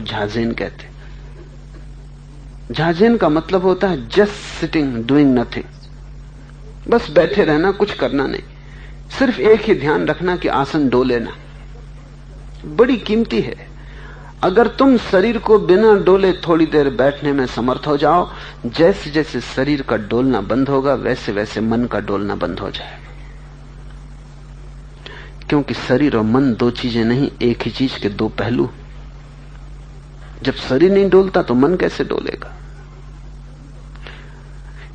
झाजेन कहते। झाजेन का मतलब होता है जस्ट सिटिंग डूइंग नथिंग, बस बैठे रहना, कुछ करना नहीं, सिर्फ एक ही ध्यान रखना कि आसन डोले ना। बड़ी कीमती है। अगर तुम शरीर को बिना डोले थोड़ी देर बैठने में समर्थ हो जाओ, जैसे जैसे शरीर का डोलना बंद होगा वैसे वैसे मन का डोलना बंद हो जाएगा। क्योंकि शरीर और मन दो चीजें नहीं, एक ही चीज के दो पहलू। जब शरीर नहीं डोलता तो मन कैसे डोलेगा?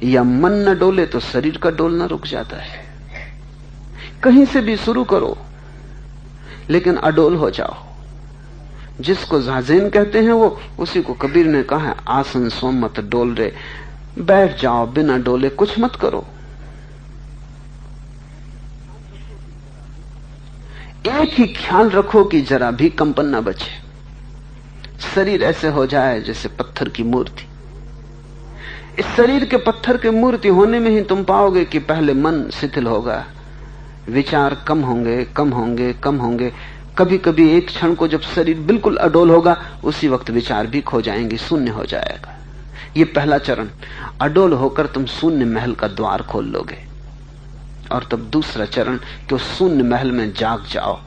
या मन न डोले तो शरीर का डोलना रुक जाता है। कहीं से भी शुरू करो, लेकिन अडोल हो जाओ। जिसको झाजेन कहते हैं वो, उसी को कबीर ने कहा है, आसन सो मत डोल रे, बैठ जाओ बिना डोले, कुछ मत करो। एक ही ख्याल रखो कि जरा भी कंपन ना बचे। शरीर ऐसे हो जाए जैसे पत्थर की मूर्ति। इस शरीर के पत्थर की मूर्ति होने में ही तुम पाओगे कि पहले मन शिथिल होगा, विचार कम होंगे, कम होंगे, कम होंगे। कभी कभी एक क्षण को जब शरीर बिल्कुल अडोल होगा, उसी वक्त विचार भी खो जाएंगे, शून्य हो जाएगा। ये पहला चरण। अडोल होकर तुम शून्य महल का द्वार खोल लोगे। और तब दूसरा चरण कि उस शून्य महल में जाग जाओ,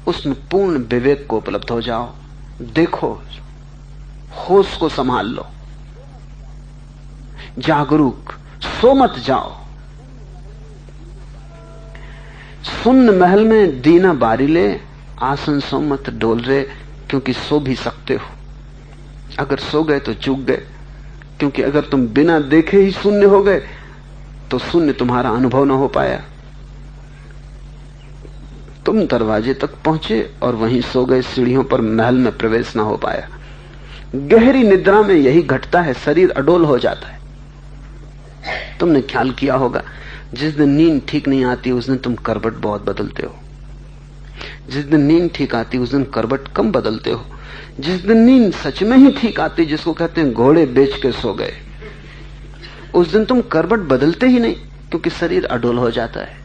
उसमें पूर्ण विवेक को उपलब्ध हो जाओ। देखो, होश को संभाल लो, जागरूक, सो मत जाओ। शून्य महल में दीना बारी ले, आसन सो मत डोल रे, क्योंकि सो भी सकते हो। अगर सो गए तो चूक गए, क्योंकि अगर तुम बिना देखे ही शून्य हो गए तो शून्य तुम्हारा अनुभव न हो पाया। तुम दरवाजे तक पहुंचे और वहीं सो गए, सीढ़ियों पर महल में प्रवेश न हो पाया। गहरी निद्रा में यही घटता है, शरीर अडोल हो जाता है। तुमने ख्याल किया होगा, जिस दिन नींद ठीक नहीं आती उस दिन तुम करवट बहुत बदलते हो। जिस दिन नींद ठीक आती उस दिन करवट कम बदलते हो। जिस दिन नींद सच में ही ठीक आती, जिसको कहते हैं घोड़े बेच के सो गए, उस दिन तुम करवट बदलते ही नहीं, क्योंकि शरीर अडोल हो जाता है।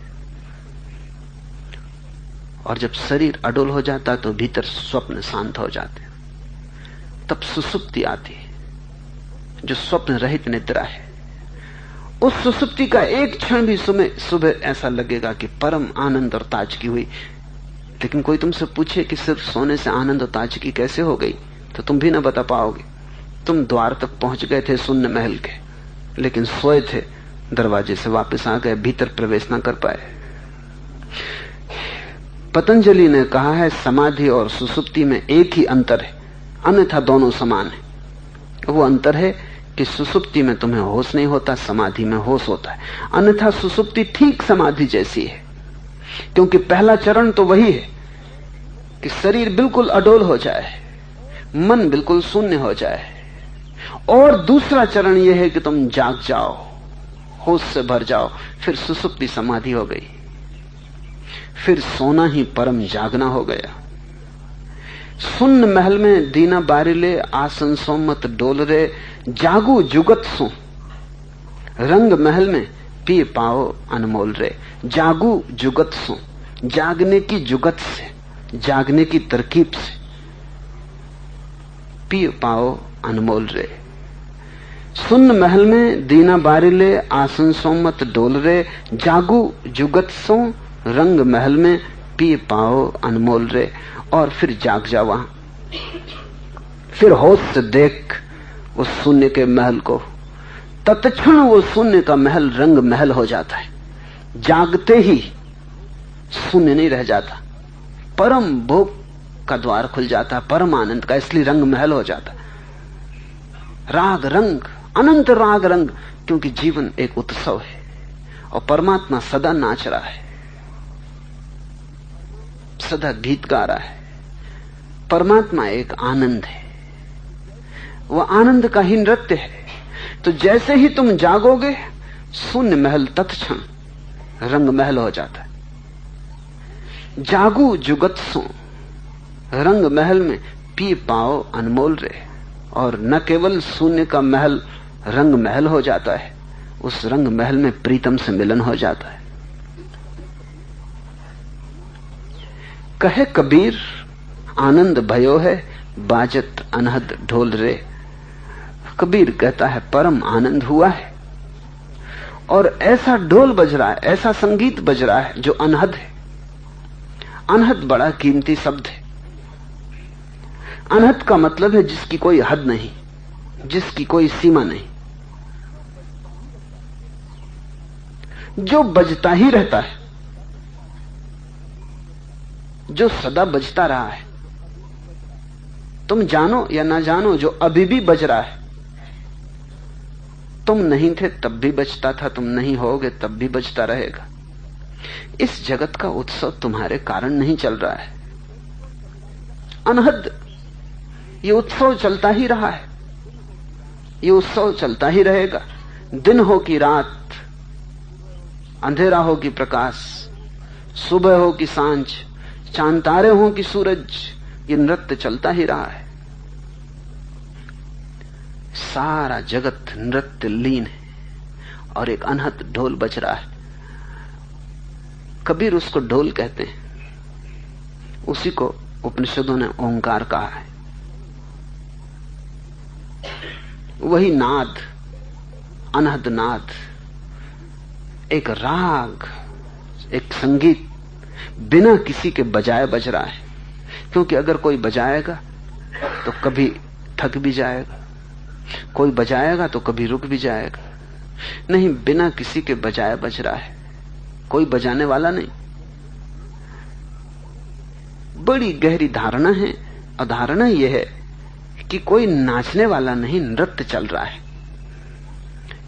और जब शरीर अडोल हो जाता है तो भीतर स्वप्न शांत हो जाते हैं। तब सुसुप्ति आती है, जो स्वप्न रहित निद्रा है। उस सुसुप्ति का एक क्षण भी सुबह ऐसा लगेगा कि परम आनंद और ताजगी हुई। लेकिन कोई तुमसे पूछे कि सिर्फ सोने से आनंद और ताजगी कैसे हो गई, तो तुम भी ना बता पाओगे। तुम द्वार तक पहुंच गए थे शून्य महल के, लेकिन सोए थे, दरवाजे से वापस आ गए, भीतर प्रवेश ना कर पाए। पतंजलि ने कहा है, समाधि और सुसुप्ति में एक ही अंतर है, अन्यथा दोनों समान है। वो अंतर है कि सुसुप्ति में तुम्हें होश नहीं होता, समाधि में होश होता है। अन्यथा सुसुप्ति ठीक समाधि जैसी है, क्योंकि पहला चरण तो वही है कि शरीर बिल्कुल अडोल हो जाए, मन बिल्कुल शून्य हो जाए। और दूसरा चरण यह है कि तुम जाग जाओ, होश से भर जाओ। फिर सुसुप्ति समाधि हो गई, फिर सोना ही परम जागना हो गया। शून्य महल में दीना बारी ले, आसन सो मत डोल रे, जागू जुगत सो, रंग महल में पी पाओ अनमोल रे। जागू जुगत सो, जागने की जुगत से, जागने की तरकीब से, पी पाओ अनमोल रे। शून्य महल में दीना बारी ले, आसन सो मत डोल रे, जागू जुगत सो, रंग महल में पी पाओ अनमोल रे। और फिर जाग जा वहां, फिर होश से देख उस शून्य के महल को। तत्क्षण वो शून्य का महल रंग महल हो जाता है। जागते ही शून्य नहीं रह जाता, परम भोग का द्वार खुल जाता है, परम आनंद का, इसलिए रंग महल हो जाता है। राग रंग, अनंत राग रंग, क्योंकि जीवन एक उत्सव है और परमात्मा सदा नाच रहा है, सदा गीत गा रहा है। परमात्मा एक आनंद है, वह आनंद का ही नृत्य है। तो जैसे ही तुम जागोगे, शून्य महल तत्क्षण रंग महल हो जाता है। जागू जुगत सो, रंग महल में पी पाओ अनमोल रे। और न केवल शून्य का महल रंग महल हो जाता है, उस रंग महल में प्रीतम से मिलन हो जाता है। कहे कबीर आनंद भयो है, बाजत अनहद ढोल रे। कबीर कहता है परम आनंद हुआ है, और ऐसा ढोल बज रहा है, ऐसा संगीत बज रहा है जो अनहद है। अनहद बड़ा कीमती शब्द है। अनहद का मतलब है जिसकी कोई हद नहीं, जिसकी कोई सीमा नहीं, जो बजता ही रहता है, जो सदा बजता रहा है। तुम जानो या ना जानो, जो अभी भी बज रहा है। तुम नहीं थे तब भी बजता था, तुम नहीं होगे तब भी बजता रहेगा। इस जगत का उत्सव तुम्हारे कारण नहीं चल रहा है। अनहद ये उत्सव चलता ही रहा है, ये उत्सव चलता ही रहेगा। दिन हो कि रात, अंधेरा हो कि प्रकाश, सुबह हो कि सांझ, चांद तारे हो कि सूरज, ये नृत्य चलता ही रहा है। सारा जगत नृत्य लीन है और एक अनहद ढोल बज रहा है। कबीर उसको ढोल कहते हैं, उसी को उपनिषदों ने ओंकार कहा है। वही नाद, अनहद नाद, एक राग, एक संगीत बिना किसी के बजाए बज रहा है। क्योंकि अगर कोई बजाएगा तो कभी थक भी जाएगा, कोई बजाएगा तो कभी रुक भी जाएगा। नहीं, बिना किसी के बजाए बज रहा है, कोई बजाने वाला नहीं। बड़ी गहरी धारणा है, और धारणा यह है कि कोई नाचने वाला नहीं, नृत्य चल रहा है।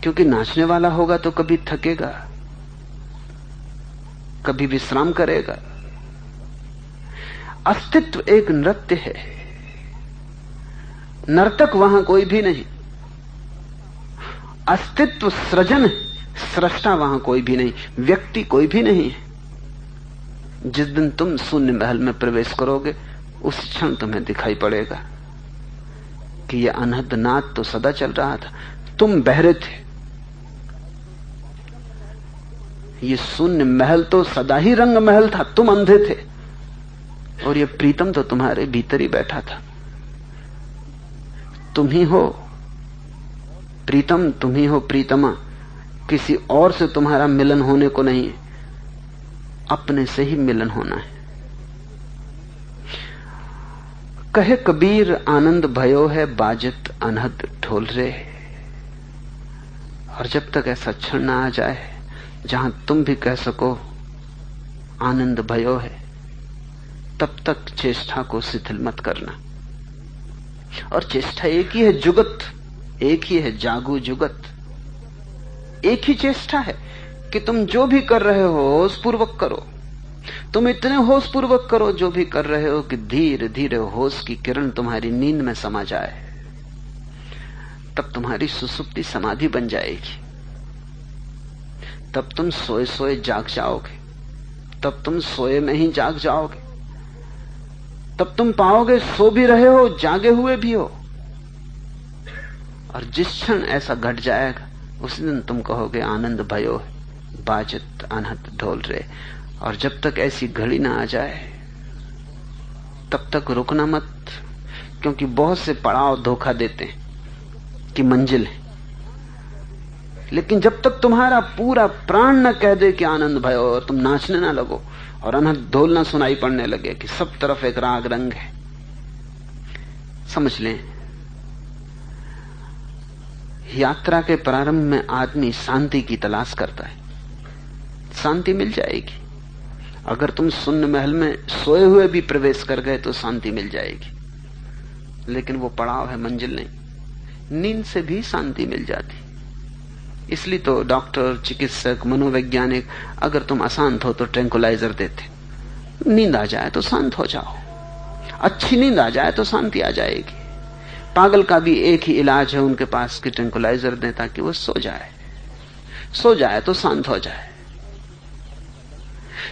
क्योंकि नाचने वाला होगा तो कभी थकेगा, कभी विश्राम करेगा। अस्तित्व एक नृत्य है, नर्तक वहां कोई भी नहीं। अस्तित्व सृजन है, सृष्टा वहां कोई भी नहीं, व्यक्ति कोई भी नहीं है। जिस दिन तुम शून्य महल में प्रवेश करोगे, उस क्षण तुम्हें दिखाई पड़ेगा कि यह अनहद नाद तो सदा चल रहा था। तुम बहरे थे, ये शून्य महल तो सदा ही रंग महल था, तुम अंधे थे, और ये प्रीतम तो तुम्हारे भीतर ही बैठा था। तुम ही हो प्रीतम, तुम ही हो प्रीतमा। किसी और से तुम्हारा मिलन होने को नहीं है, अपने से ही मिलन होना है। कहे कबीर आनंद भयो है, बाजत अनहद ढोल रे। और जब तक ऐसा क्षण ना आ जाए जहां तुम भी कह सको आनंद भयो है, तब तक चेष्टा को शिथिल मत करना। और चेष्टा एक ही है, जुगत एक ही है, जागू जुगत एक ही चेष्टा है कि तुम जो भी कर रहे हो होशपूर्वक करो। तुम इतने होशपूर्वक करो जो भी कर रहे हो कि धीरे धीरे होश की किरण तुम्हारी नींद में समा जाए। तब तुम्हारी सुसुप्ति समाधि बन जाएगी। तब तुम सोए सोए जाग जाओगे, तब तुम सोए में ही जाग जाओगे। तब तुम पाओगे सो भी रहे हो, जागे हुए भी हो। और जिस क्षण ऐसा घट जाएगा, उस दिन तुम कहोगे आनंद भयो है, बाजत अनहद ढोल रे। और जब तक ऐसी घड़ी ना आ जाए तब तक रुकना मत, क्योंकि बहुत से पड़ाव धोखा देते हैं कि मंजिल है। लेकिन जब तक तुम्हारा पूरा प्राण न कह दे कि आनंद भयो, और तुम नाचने ना लगो और अनहद ढोल ना सुनाई पड़ने लगे कि सब तरफ एक राग रंग है, समझ लें यात्रा के प्रारंभ में आदमी शांति की तलाश करता है। शांति मिल जाएगी। अगर तुम शून्य महल में सोए हुए भी प्रवेश कर गए तो शांति मिल जाएगी, लेकिन वो पड़ाव है, मंजिल नहीं। नींद से भी शांति मिल जाती। इसलिए तो डॉक्टर, चिकित्सक, मनोवैज्ञानिक अगर तुम अशांत हो तो ट्रैंकुलाइजर देते। नींद आ जाए तो शांत हो जाओ, अच्छी नींद आ जाए तो शांति आ जाएगी। पागल का भी एक ही इलाज है उनके पास कि ट्रैंकुलाइजर दें ताकि वो सो जाए तो शांत हो जाए।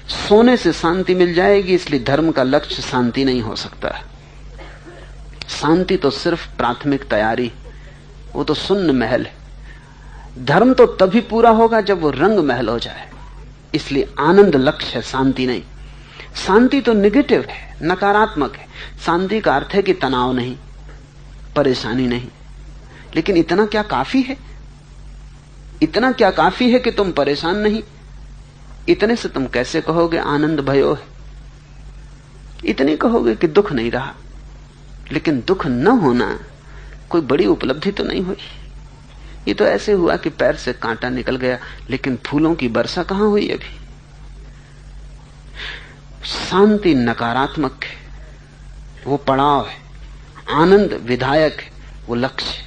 सोने से शांति मिल जाएगी। इसलिए धर्म का लक्ष्य शांति नहीं हो सकता। शांति तो सिर्फ प्राथमिक तैयारी, वो तो शून्य महल है। धर्म तो तभी पूरा होगा जब वो रंग महल हो जाए। इसलिए आनंद लक्ष्य है, शांति नहीं। शांति तो निगेटिव है, नकारात्मक है। शांति का अर्थ है कि तनाव नहीं, परेशानी नहीं। लेकिन इतना क्या काफी है? इतना क्या काफी है कि तुम परेशान नहीं? इतने से तुम कैसे कहोगे आनंद भयो है? इतने कहोगे कि दुख नहीं रहा। लेकिन दुख न होना कोई बड़ी उपलब्धि तो नहीं हुई। ये तो ऐसे हुआ कि पैर से कांटा निकल गया, लेकिन फूलों की वर्षा कहां हुई अभी। शांति नकारात्मक है, वो पड़ाव है। आनंद विधायक है, वो लक्ष्य।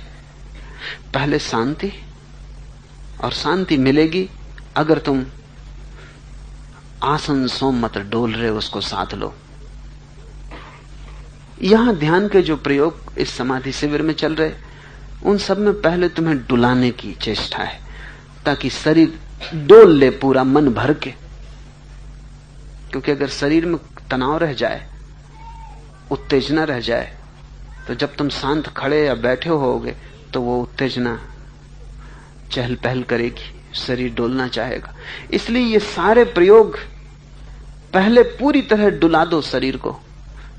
पहले शांति, और शांति मिलेगी अगर तुम आसन सोम मत डोल रहे उसको साथ लो। यहां ध्यान के जो प्रयोग इस समाधि शिविर में चल रहे, उन सब में पहले तुम्हें डुलाने की चेष्टा है, ताकि शरीर डोल ले पूरा मन भर के। क्योंकि अगर शरीर में तनाव रह जाए, उत्तेजना रह जाए, तो जब तुम शांत खड़े या बैठे होगे तो वो उत्तेजना चहल पहल करेगी, शरीर डोलना चाहेगा। इसलिए ये सारे प्रयोग पहले पूरी तरह डुला दो शरीर को,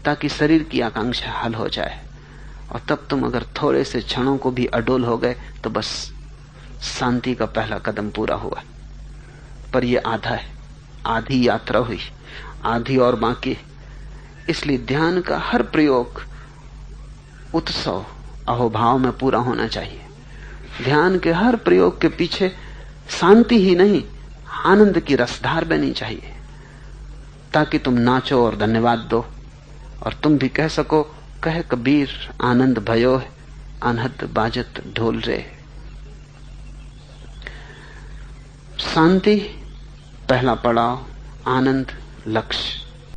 ताकि शरीर की आकांक्षा हल हो जाए। और तब तुम अगर थोड़े से क्षणों को भी अडोल हो गए तो बस शांति का पहला कदम पूरा हुआ। पर यह आधा है, आधी यात्रा हुई, आधी और बाकी। इसलिए ध्यान का हर प्रयोग उत्सव अहोभाव में पूरा होना चाहिए। ध्यान के हर प्रयोग के पीछे शांति ही नहीं, आनंद की रसधार बनी चाहिए, ताकि तुम नाचो और धन्यवाद दो, और तुम भी कह सको, कह कबीर आनंद भयो है, अनहद बाजत ढोल रे। शांति पहला पड़ाव, आनंद लक्ष्य।